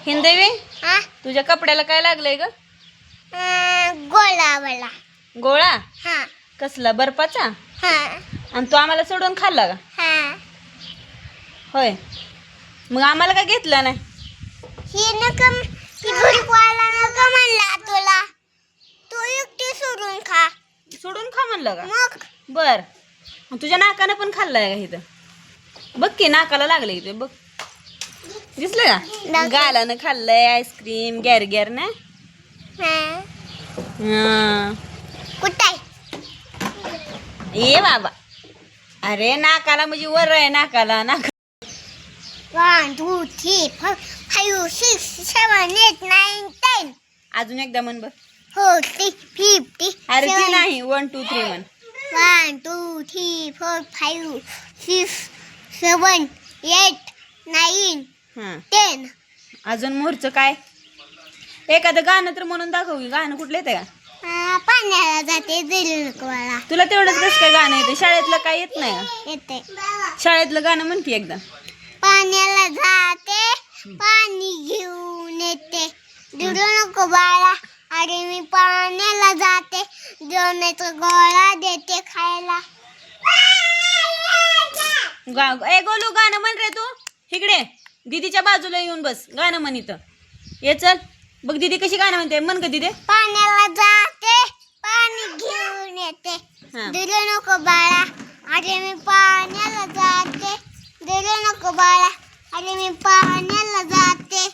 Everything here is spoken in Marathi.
हिंदेवी हा तुझ्या कपड्याला काय लागलंय ग? गोळावाला. गोळा हा कसला बर्फाचा? हा आणि तू आम्हाला सोडून खाल्ला का? हा होय, मग आम्हाला का घेतलं नाही? ही नकम ती गुरवाला नका म्हणला तुला. तू एकटी सोडून खा. सोडून खा म्हणलं का? मग बर, मग तुझ्या नाकानं पण खाल्लाय का इथं? बघ की नाकाला लागलं इथे बघ, दिसलं का? दाखव. गालानं खाल्लंय आईस्क्रीम गॅर गॅर ना. हा कुठे ये बाबा, अरे नाकाला म्हणजे वर आहे, नाकाला नाक. 1 2 3 4 5 6 7 8 9 10. अजून एकदा म्हण बघ. 40 50. अरे ती नाही, 1 2 3 म्हण. 1 2 3 4 5 6 7 8 9 हा 10. अजून मोरचं काय? एखादं गाणं तर म्हणून दाखव की. गाणं कुठलं येतं का? पाण्याला जाते दिलकवाला तुला तेवढंच कसं काय गाणं येतं? शाळेतलं काय येत नाही का? येते. शाळेतलं गाणं म्हण की एकदा. पाण्याला जाते पाणी घेऊन येते. दुडू नको बाळा, अरे मी पाण्याला जाते जेवणाचा गोळा देते खायला. ए गोलू गाणं म्हण रे तू. इकडे दीदीच्या बाजूला येऊन बस, गाणं म्हण इथं. ये चल बघ दीदी कशी गाणं म्हणते, म्हण ग दीदी. पाण्याला जाते पाणी घेऊन येते. हा. दुडू नको बाळा, अरे मी पाण्याला जाते. दुडू नको बाळा, अरे मी पाण्याला जाते.